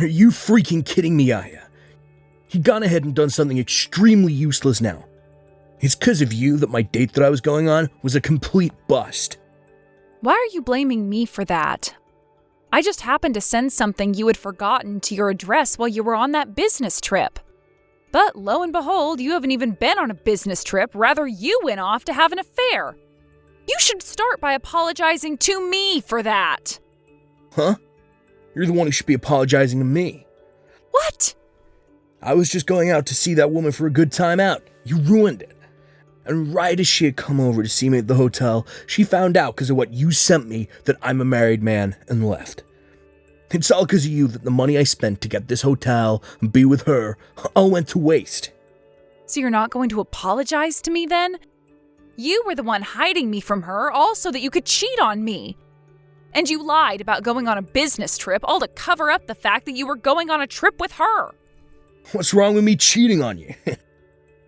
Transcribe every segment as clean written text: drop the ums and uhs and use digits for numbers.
Are you freaking kidding me, Aya? He'd gone ahead and done something extremely useless now. It's because of you that my date that I was going on was a complete bust. Why are you blaming me for that? I just happened to send something you had forgotten to your address while you were on that business trip. But lo and behold, you haven't even been on a business trip, rather you went off to have an affair. You should start by apologizing to me for that. Huh? You're the one who should be apologizing to me. What? I was just going out to see that woman for a good time out. You ruined it. And right as she had come over to see me at the hotel, she found out because of what you sent me that I'm a married man and left. It's all because of you that the money I spent to get this hotel and be with her all went to waste. So you're not going to apologize to me then? You were the one hiding me from her, all so that you could cheat on me. And you lied about going on a business trip, all to cover up the fact that you were going on a trip with her. What's wrong with me cheating on you?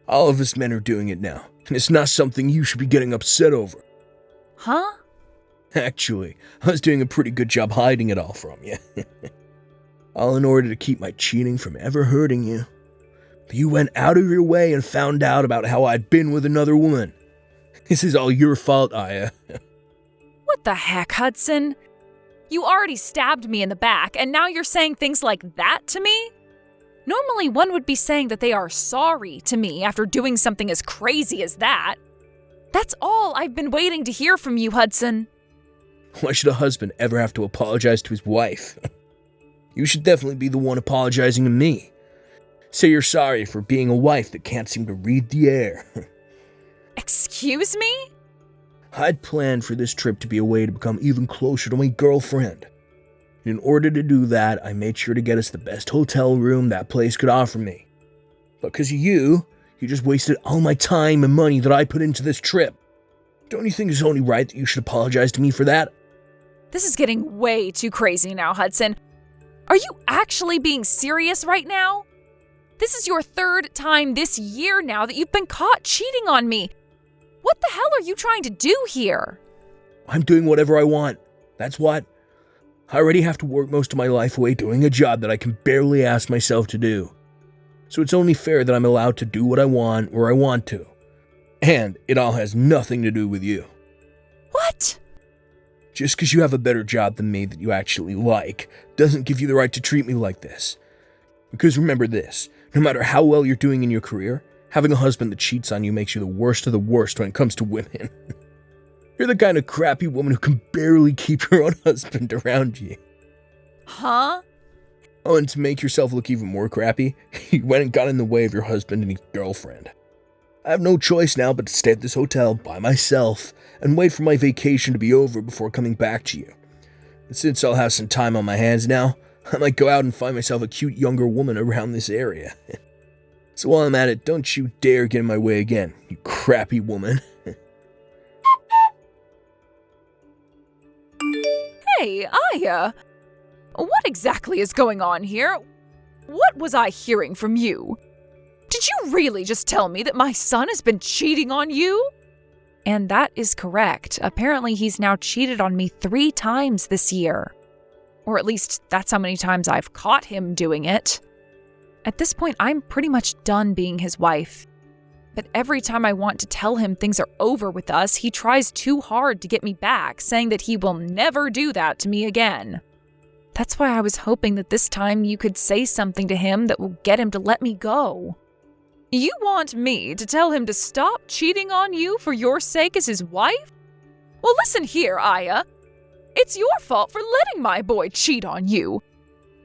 All of us men are doing it now, and it's not something you should be getting upset over. Huh? Actually, I was doing a pretty good job hiding it all from you. All in order to keep my cheating from ever hurting you. But you went out of your way and found out about how I'd been with another woman. This is all your fault, Aya. What the heck, Hudson? You already stabbed me in the back, and now you're saying things like that to me? Normally, one would be saying that they are sorry to me after doing something as crazy as that. That's all I've been waiting to hear from you, Hudson. Why should a husband ever have to apologize to his wife? You should definitely be the one apologizing to me. Say you're sorry for being a wife that can't seem to read the air. Excuse me? I'd planned for this trip to be a way to become even closer to my girlfriend. In order to do that, I made sure to get us the best hotel room that place could offer me. But because of you just wasted all my time and money that I put into this trip. Don't you think it's only right that you should apologize to me for that? This is getting way too crazy now, Hudson. Are you actually being serious right now? This is your third time this year now that you've been caught cheating on me. What the hell are you trying to do here? I'm doing whatever I want. That's what. I already have to work most of my life away doing a job that I can barely ask myself to do. So it's only fair that I'm allowed to do what I want where I want to. And it all has nothing to do with you. What? Just because you have a better job than me that you actually like doesn't give you the right to treat me like this. Because remember this, no matter how well you're doing in your career, having a husband that cheats on you makes you the worst of the worst when it comes to women. You're the kind of crappy woman who can barely keep your own husband around you. Huh? Oh, and to make yourself look even more crappy, you went and got in the way of your husband and his girlfriend. I have no choice now but to stay at this hotel by myself and wait for my vacation to be over before coming back to you. And since I'll have some time on my hands now, I might go out and find myself a cute younger woman around this area. So while I'm at it, don't you dare get in my way again, you crappy woman. Hey, Aya. What exactly is going on here? What was I hearing from you? Did you really just tell me that my son has been cheating on you? And that is correct. Apparently he's now cheated on me 3 times this year. Or at least that's how many times I've caught him doing it. At this point, I'm pretty much done being his wife. But every time I want to tell him things are over with us, he tries too hard to get me back, saying that he will never do that to me again. That's why I was hoping that this time you could say something to him that will get him to let me go. You want me to tell him to stop cheating on you for your sake as his wife? Well, listen here, Aya. It's your fault for letting my boy cheat on you.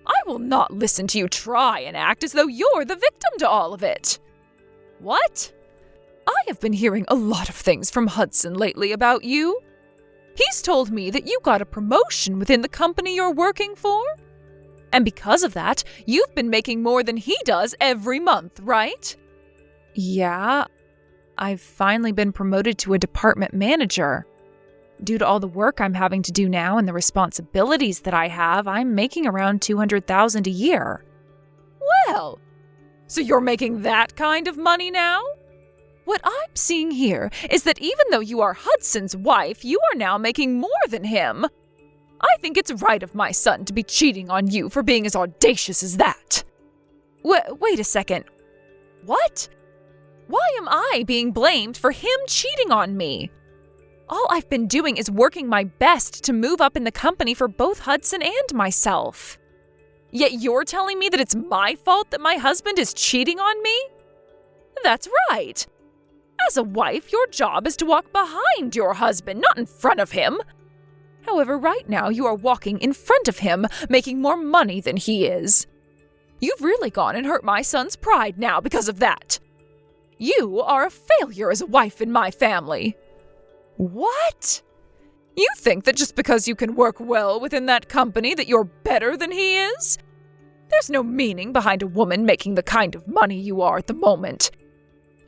I will not listen to you try and act as though you're the victim to all of it. What? I have been hearing a lot of things from Hudson lately about you. He's told me that you got a promotion within the company you're working for. And because of that, you've been making more than he does every month, right? Yeah, I've finally been promoted to a department manager. Due to all the work I'm having to do now and the responsibilities that I have, I'm making around $200,000 a year. Well, so you're making that kind of money now? What I'm seeing here is that even though you are Hudson's wife, you are now making more than him. I think it's right of my son to be cheating on you for being as audacious as that. Wait a second. What? Why am I being blamed for him cheating on me? All I've been doing is working my best to move up in the company for both Hudson and myself. Yet you're telling me that it's my fault that my husband is cheating on me? That's right. As a wife, your job is to walk behind your husband, not in front of him. However, right now you are walking in front of him, making more money than he is. You've really gone and hurt my son's pride now because of that. You are a failure as a wife in my family. What? You think that just because you can work well within that company that you're better than he is? There's no meaning behind a woman making the kind of money you are at the moment.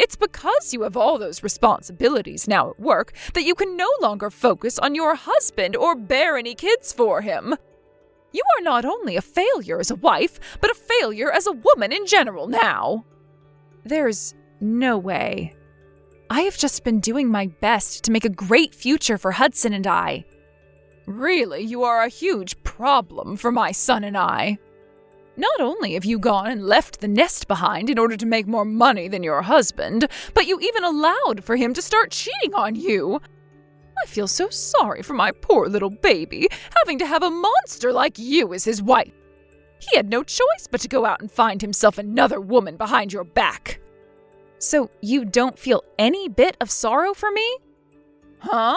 It's because you have all those responsibilities now at work that you can no longer focus on your husband or bear any kids for him. You are not only a failure as a wife, but a failure as a woman in general now. There's no way. I have just been doing my best to make a great future for Hudson and I. Really, you are a huge problem for my son and I. Not only have you gone and left the nest behind in order to make more money than your husband, but you even allowed for him to start cheating on you. I feel so sorry for my poor little baby, having to have a monster like you as his wife. He had no choice but to go out and find himself another woman behind your back. So you don't feel any bit of sorrow for me? Huh?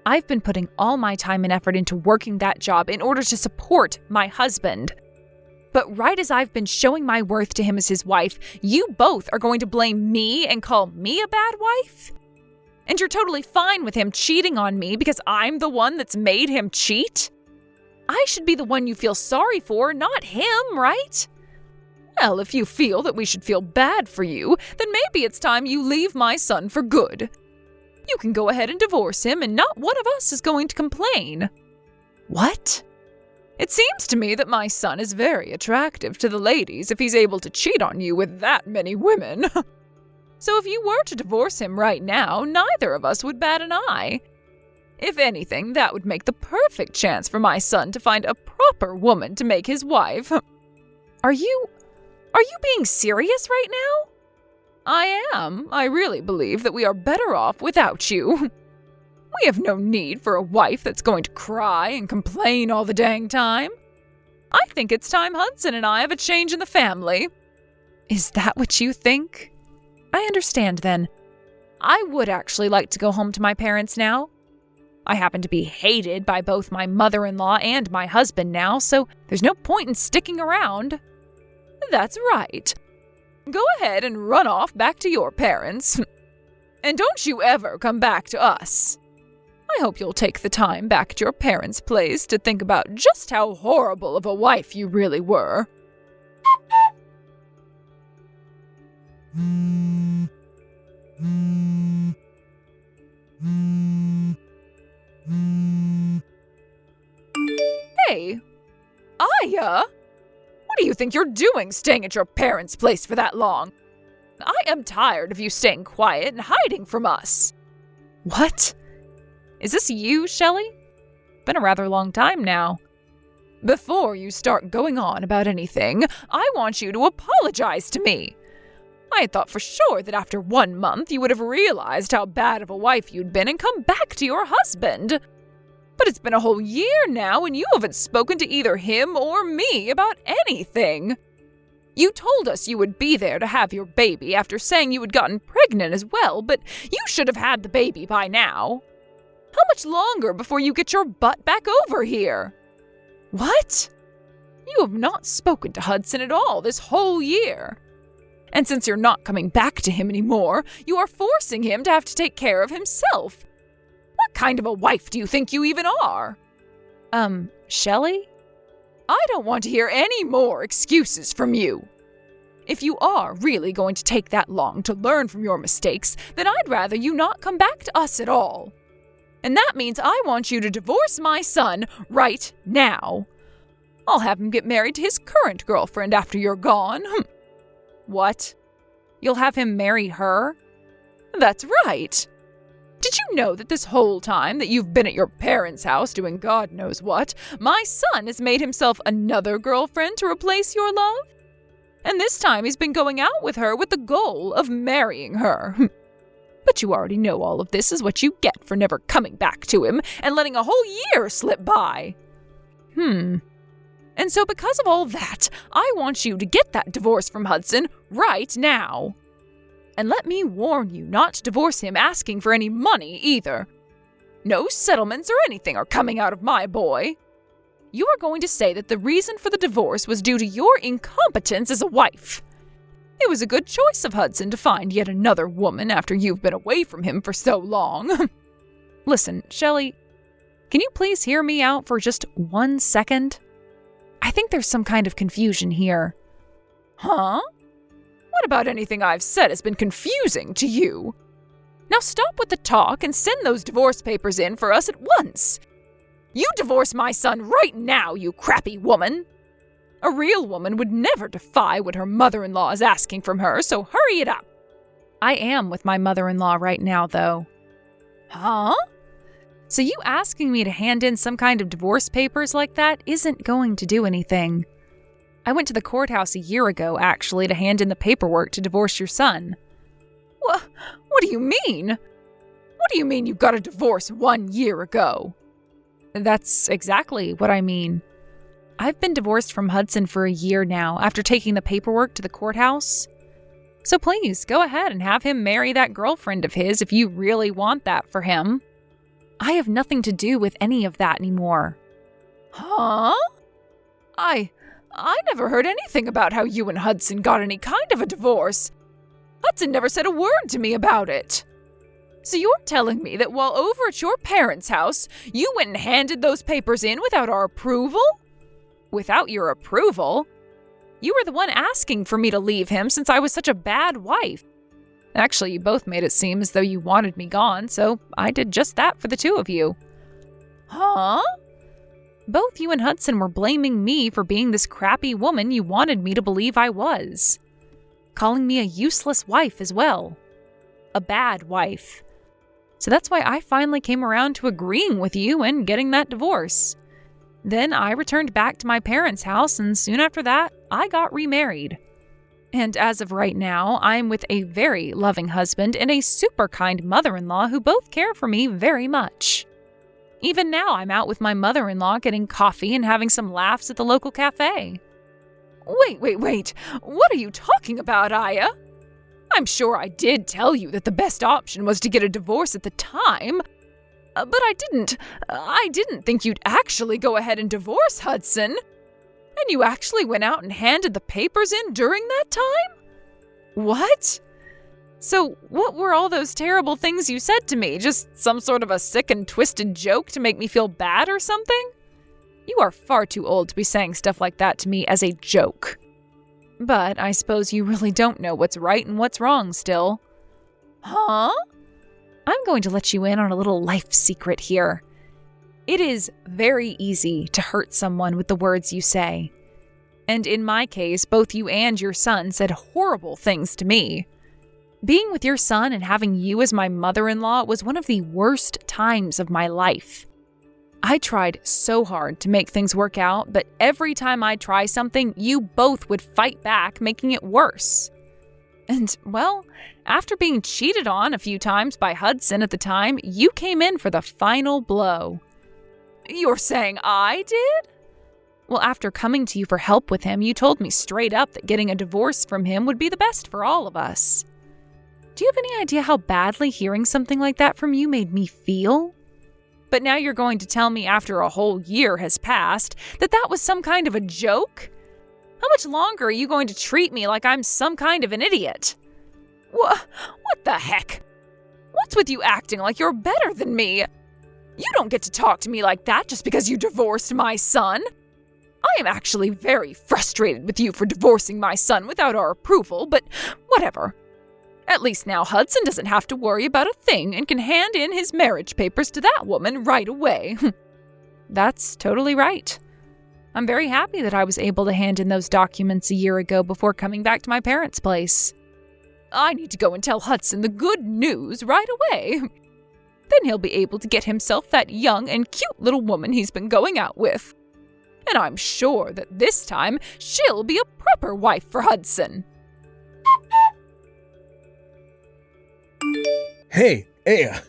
I've been putting all my time and effort into working that job in order to support my husband. But right as I've been showing my worth to him as his wife, you both are going to blame me and call me a bad wife? And you're totally fine with him cheating on me because I'm the one that's made him cheat? I should be the one you feel sorry for, not him, right? Well, if you feel that we should feel bad for you, then maybe it's time you leave my son for good. You can go ahead and divorce him, and not one of us is going to complain. What? It seems to me that my son is very attractive to the ladies if he's able to cheat on you with that many women. So if you were to divorce him right now, neither of us would bat an eye. If anything, that would make the perfect chance for my son to find a proper woman to make his wife. Are you being serious right now? I am. I really believe that we are better off without you. We have no need for a wife that's going to cry and complain all the dang time. I think it's time Hudson and I have a change in the family. Is that what you think? I understand then. I would actually like to go home to my parents now. I happen to be hated by both my mother-in-law and my husband now, so there's no point in sticking around. That's right. Go ahead and run off back to your parents. And don't you ever come back to us. I hope you'll take the time back at your parents' place to think about just how horrible of a wife you really were. Hey, Aya! What do you think you're doing staying at your parents' place for that long? I am tired of you staying quiet and hiding from us. What? Is this you, Shelley? Been a rather long time now. Before you start going on about anything, I want you to apologize to me. I had thought for sure that after 1 month you would have realized how bad of a wife you'd been and come back to your husband. But it's been a whole year now and you haven't spoken to either him or me about anything. You told us you would be there to have your baby after saying you had gotten pregnant as well, but you should have had the baby by now. How much longer before you get your butt back over here? What? You have not spoken to Hudson at all this whole year. And since you're not coming back to him anymore, you are forcing him to have to take care of himself. What kind of a wife do you think you even are? Shelley? I don't want to hear any more excuses from you. If you are really going to take that long to learn from your mistakes, then I'd rather you not come back to us at all. And that means I want you to divorce my son right now. I'll have him get married to his current girlfriend after you're gone. What? You'll have him marry her? That's right. Did Did you know that this whole time that you've been at your parents' house doing God knows what, my son has made himself another girlfriend to replace your love? And this time he's been going out with her with the goal of marrying her. But you already know all of this is what you get for never coming back to him and letting a whole year slip by. And so because of all that, I want you to get that divorce from Hudson right now. And let me warn you not to divorce him asking for any money either. No settlements or anything are coming out of my boy. You are going to say that the reason for the divorce was due to your incompetence as a wife. It was a good choice of Hudson to find yet another woman after you've been away from him for so long. Listen, Shelley, can you please hear me out for just 1 second? I think there's some kind of confusion here. Huh? What about anything I've said has been confusing to you? Now stop with the talk and send those divorce papers in for us at once. You divorce my son right now, you crappy woman. A real woman would never defy what her mother-in-law is asking from her, so hurry it up. I am with my mother-in-law right now, though. Huh? So you asking me to hand in some kind of divorce papers like that isn't going to do anything. I went to the courthouse a year ago, actually, to hand in the paperwork to divorce your son. What do you mean? What do you mean you got a divorce 1 year ago? That's exactly what I mean. I've been divorced from Hudson for a year now after taking the paperwork to the courthouse. So please, go ahead and have him marry that girlfriend of his if you really want that for him. I have nothing to do with any of that anymore. Huh? I never heard anything about how you and Hudson got any kind of a divorce. Hudson never said a word to me about it. So you're telling me that while over at your parents' house, you went and handed those papers in without our approval? Without your approval? You were the one asking for me to leave him since I was such a bad wife. Actually, you both made it seem as though you wanted me gone, so I did just that for the two of you. Huh? Both you and Hudson were blaming me for being this crappy woman you wanted me to believe I was. Calling me a useless wife as well. A bad wife. So that's why I finally came around to agreeing with you and getting that divorce. Then I returned back to my parents' house, and soon after that, I got remarried. And as of right now, I'm with a very loving husband and a super kind mother-in-law who both care for me very much. Even now, I'm out with my mother-in-law getting coffee and having some laughs at the local cafe. Wait. What are you talking about, Aya? I'm sure I did tell you that the best option was to get a divorce at the time. But I didn't think you'd actually go ahead and divorce Hudson. And you actually went out and handed the papers in during that time? What? So what were all those terrible things you said to me? Just some sort of a sick and twisted joke to make me feel bad or something? You are far too old to be saying stuff like that to me as a joke. But I suppose you really don't know what's right and what's wrong still. Huh? I'm going to let you in on a little life secret here. It is very easy to hurt someone with the words you say. And in my case, both you and your son said horrible things to me. Being with your son and having you as my mother-in-law was one of the worst times of my life. I tried so hard to make things work out, but every time I try something, you both would fight back, making it worse. And, well, after being cheated on a few times by Hudson at the time, you came in for the final blow. You're saying I did? Well, after coming to you for help with him, you told me straight up that getting a divorce from him would be the best for all of us. Do you have any idea how badly hearing something like that from you made me feel? But now you're going to tell me after a whole year has passed that that was some kind of a joke? How much longer are you going to treat me like I'm some kind of an idiot? What the heck? What's with you acting like you're better than me? You don't get to talk to me like that just because you divorced my son. I am actually very frustrated with you for divorcing my son without our approval, but whatever. At least now Hudson doesn't have to worry about a thing and can hand in his marriage papers to that woman right away. That's totally right. I'm very happy that I was able to hand in those documents a year ago before coming back to my parents' place. I need to go and tell Hudson the good news right away. Then he'll be able to get himself that young and cute little woman he's been going out with. And I'm sure that this time she'll be a proper wife for Hudson. Hey, Aya.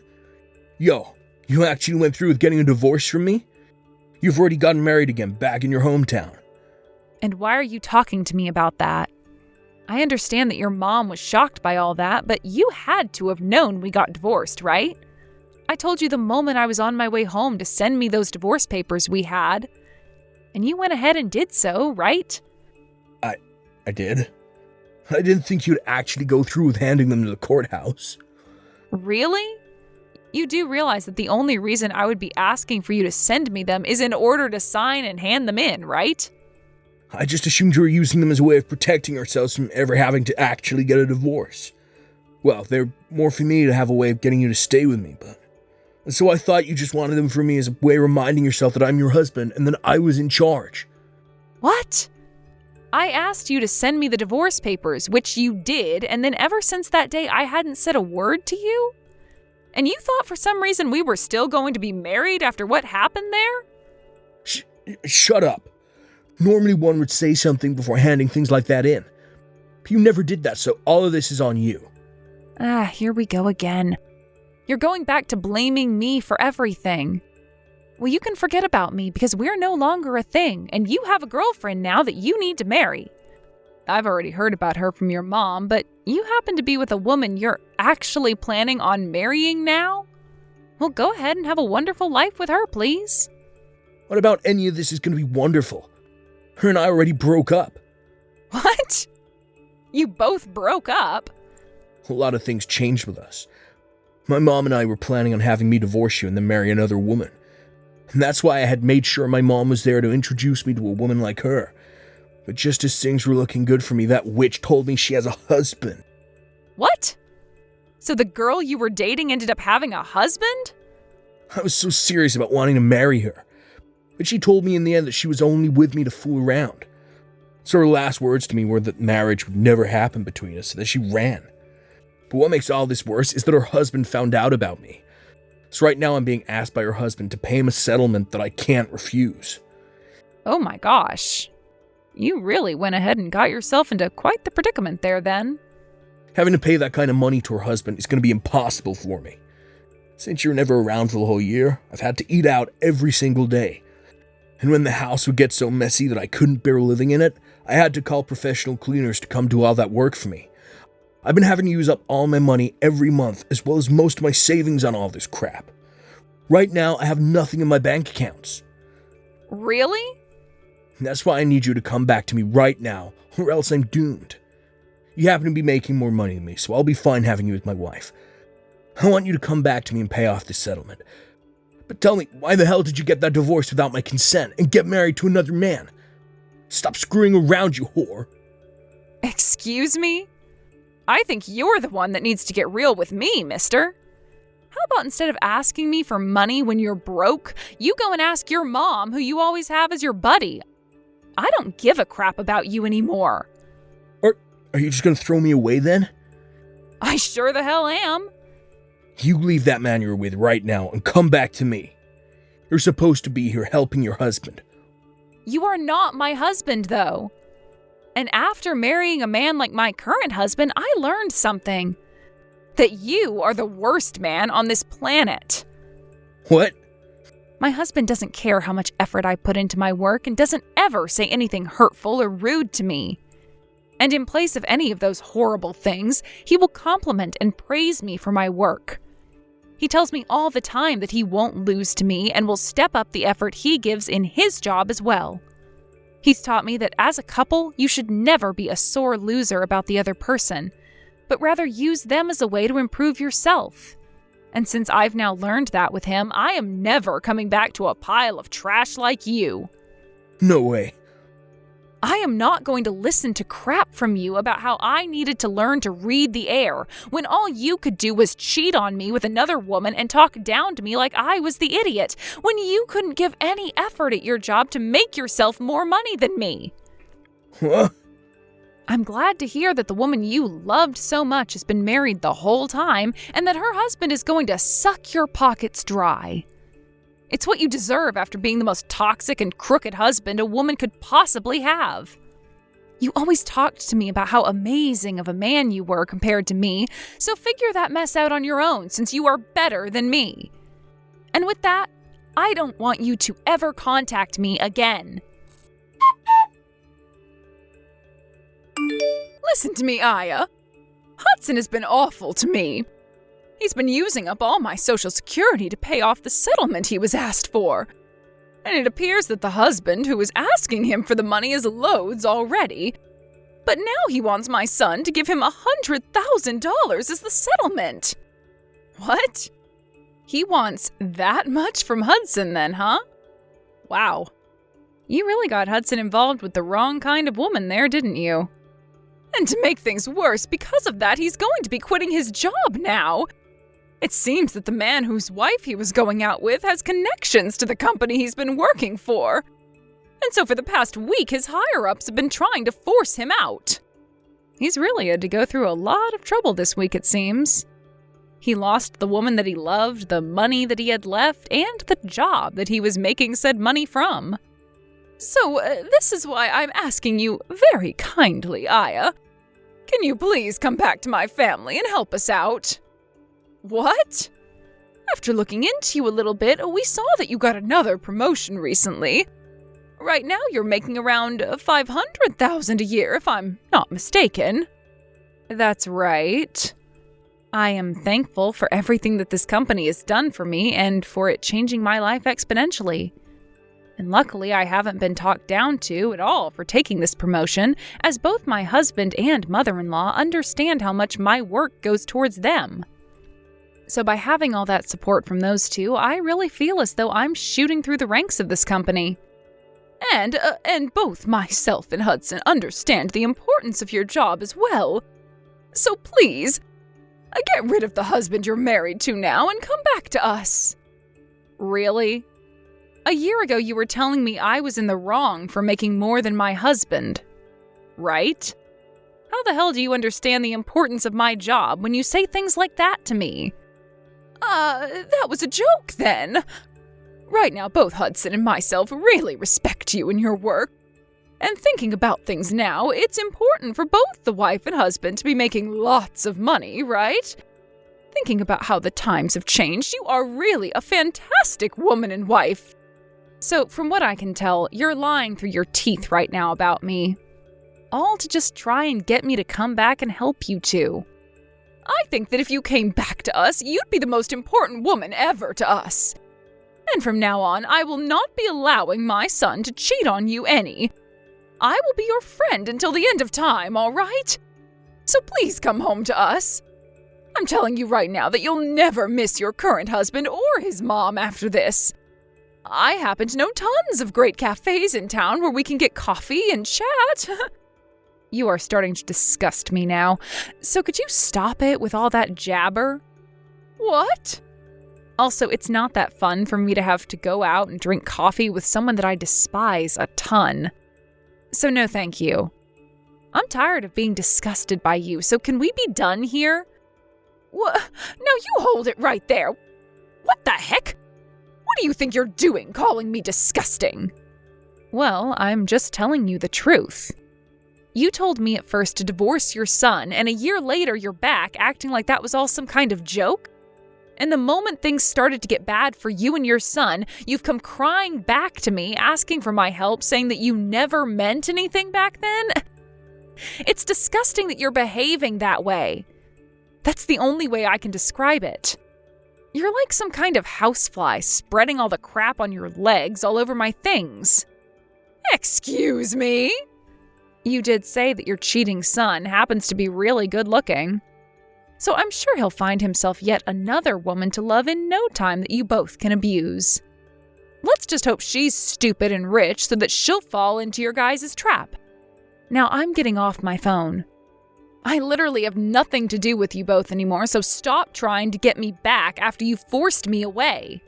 Yo, you actually went through with getting a divorce from me? You've already gotten married again back in your hometown. And why are you talking to me about that? I understand that your mom was shocked by all that, but you had to have known we got divorced, right? I told you the moment I was on my way home to send me those divorce papers we had. And you went ahead and did so, right? I did. I didn't think you'd actually go through with handing them to the courthouse. Really? You do realize that the only reason I would be asking for you to send me them is in order to sign and hand them in, right? I just assumed you were using them as a way of protecting ourselves from ever having to actually get a divorce. Well, they're more for me to have a way of getting you to stay with me, but... So I thought you just wanted them from me as a way of reminding yourself that I'm your husband and that I was in charge. What? I asked you to send me the divorce papers, which you did, and then ever since that day I hadn't said a word to you? And you thought for some reason we were still going to be married after what happened there? Shut up. Normally one would say something before handing things like that in. But you never did that, so all of this is on you. Here we go again. You're going back to blaming me for everything. Well, you can forget about me because we're no longer a thing, and you have a girlfriend now that you need to marry. I've already heard about her from your mom, but you happen to be with a woman you're actually planning on marrying now? Well, go ahead and have a wonderful life with her, please. What about any of this is going to be wonderful? Her and I already broke up. What? You both broke up? A lot of things changed with us. My mom and I were planning on having me divorce you and then marry another woman. And that's why I had made sure my mom was there to introduce me to a woman like her. But just as things were looking good for me, that witch told me she has a husband. What? So the girl you were dating ended up having a husband? I was so serious about wanting to marry her. But she told me in the end that she was only with me to fool around. So her last words to me were that marriage would never happen between us, so that she ran. But what makes all this worse is that her husband found out about me. So right now I'm being asked by her husband to pay him a settlement that I can't refuse. Oh my gosh. You really went ahead and got yourself into quite the predicament there then. Having to pay that kind of money to her husband is going to be impossible for me. Since you're never around for the whole year, I've had to eat out every single day. And when the house would get so messy that I couldn't bear living in it, I had to call professional cleaners to come do all that work for me. I've been having to use up all my money every month, as well as most of my savings on all this crap. Right now, I have nothing in my bank accounts. Really? And that's why I need you to come back to me right now, or else I'm doomed. You happen to be making more money than me, so I'll be fine having you as my wife. I want you to come back to me and pay off this settlement. But tell me, why the hell did you get that divorce without my consent and get married to another man? Stop screwing around, you whore. Excuse me? I think you're the one that needs to get real with me, mister. How about instead of asking me for money when you're broke, you go and ask your mom, who you always have as your buddy? I don't give a crap about you anymore. Or are you just going to throw me away then? I sure the hell am. You leave that man you're with right now and come back to me. You're supposed to be here helping your husband. You are not my husband, though. And after marrying a man like my current husband, I learned something. That you are the worst man on this planet. What? My husband doesn't care how much effort I put into my work and doesn't ever say anything hurtful or rude to me. And in place of any of those horrible things, he will compliment and praise me for my work. He tells me all the time that he won't lose to me and will step up the effort he gives in his job as well. He's taught me that as a couple, you should never be a sore loser about the other person, but rather use them as a way to improve yourself. And since I've now learned that with him, I am never coming back to a pile of trash like you. No way. I am not going to listen to crap from you about how I needed to learn to read the air, when all you could do was cheat on me with another woman and talk down to me like I was the idiot, when you couldn't give any effort at your job to make yourself more money than me. Huh? I'm glad to hear that the woman you loved so much has been married the whole time and that her husband is going to suck your pockets dry. It's what you deserve after being the most toxic and crooked husband a woman could possibly have. You always talked to me about how amazing of a man you were compared to me, so figure that mess out on your own since you are better than me. And with that, I don't want you to ever contact me again. Listen to me, Aya. Hudson has been awful to me. He's been using up all my Social Security to pay off the settlement he was asked for. And it appears that the husband who was asking him for the money is loads already. But now he wants my son to give him $100,000 as the settlement. What? He wants that much from Hudson then, huh? Wow. You really got Hudson involved with the wrong kind of woman there, didn't you? And to make things worse, because of that, he's going to be quitting his job now. It seems that the man whose wife he was going out with has connections to the company he's been working for. And so for the past week, his higher-ups have been trying to force him out. He's really had to go through a lot of trouble this week, it seems. He lost the woman that he loved, the money that he had left, and the job that he was making said money from. So, this is why I'm asking you very kindly, Aya. Can you please come back to my family and help us out? What? After looking into you a little bit, we saw that you got another promotion recently. Right now you're making around $500,000 a year, if I'm not mistaken. That's right. I am thankful for everything that this company has done for me and for it changing my life exponentially. And luckily, I haven't been talked down to at all for taking this promotion, as both my husband and mother-in-law understand how much my work goes towards them. So by having all that support from those two, I really feel as though I'm shooting through the ranks of this company. And both myself and Hudson understand the importance of your job as well. So please, get rid of the husband you're married to now and come back to us. Really? A year ago, you were telling me I was in the wrong for making more than my husband, right? How the hell do you understand the importance of my job when you say things like that to me? That was a joke then. Right now, both Hudson and myself really respect you and your work. And thinking about things now, it's important for both the wife and husband to be making lots of money, right? Thinking about how the times have changed, you are really a fantastic woman and wife. So, from what I can tell, you're lying through your teeth right now about me. All to just try and get me to come back and help you two. I think that if you came back to us, you'd be the most important woman ever to us. And from now on, I will not be allowing my son to cheat on you any. I will be your friend until the end of time, all right? So please come home to us. I'm telling you right now that you'll never miss your current husband or his mom after this. I happen to know tons of great cafes in town where we can get coffee and chat. You are starting to disgust me now. So could you stop it with all that jabber? What? Also, it's not that fun for me to have to go out and drink coffee with someone that I despise a ton. So no thank you. I'm tired of being disgusted by you, so can we be done here? What? No, you hold it right there. What the heck? What do you think you're doing, calling me disgusting? Well, I'm just telling you the truth. You told me at first to divorce your son, and a year later you're back acting like that was all some kind of joke? And the moment things started to get bad for you and your son, you've come crying back to me, asking for my help, saying that you never meant anything back then? It's disgusting that you're behaving that way. That's the only way I can describe it. You're like some kind of housefly spreading all the crap on your legs all over my things. Excuse me? You did say that your cheating son happens to be really good looking. So I'm sure he'll find himself yet another woman to love in no time that you both can abuse. Let's just hope she's stupid and rich so that she'll fall into your guys' trap. Now I'm getting off my phone. I literally have nothing to do with you both anymore, so stop trying to get me back after you forced me away.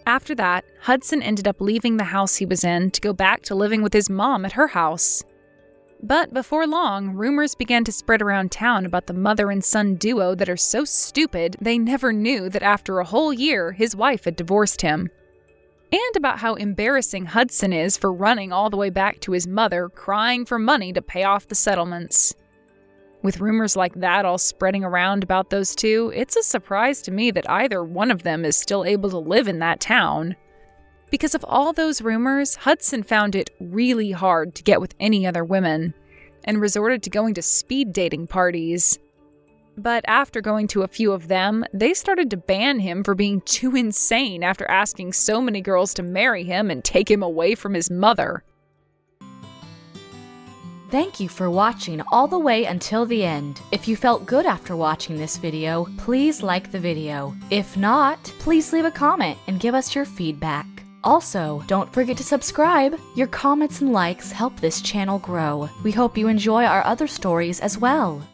After that, Hudson ended up leaving the house he was in to go back to living with his mom at her house. But before long, rumors began to spread around town about the mother and son duo that are so stupid they never knew that after a whole year, his wife had divorced him. And about how embarrassing Hudson is for running all the way back to his mother, crying for money to pay off the settlements. With rumors like that all spreading around about those two, it's a surprise to me that either one of them is still able to live in that town. Because of all those rumors, Hudson found it really hard to get with any other women, and resorted to going to speed dating parties. But after going to a few of them, they started to ban him for being too insane after asking so many girls to marry him and take him away from his mother. Thank you for watching all the way until the end. If you felt good after watching this video, please like the video. If not, please leave a comment and give us your feedback. Also, don't forget to subscribe. Your comments and likes help this channel grow. We hope you enjoy our other stories as well.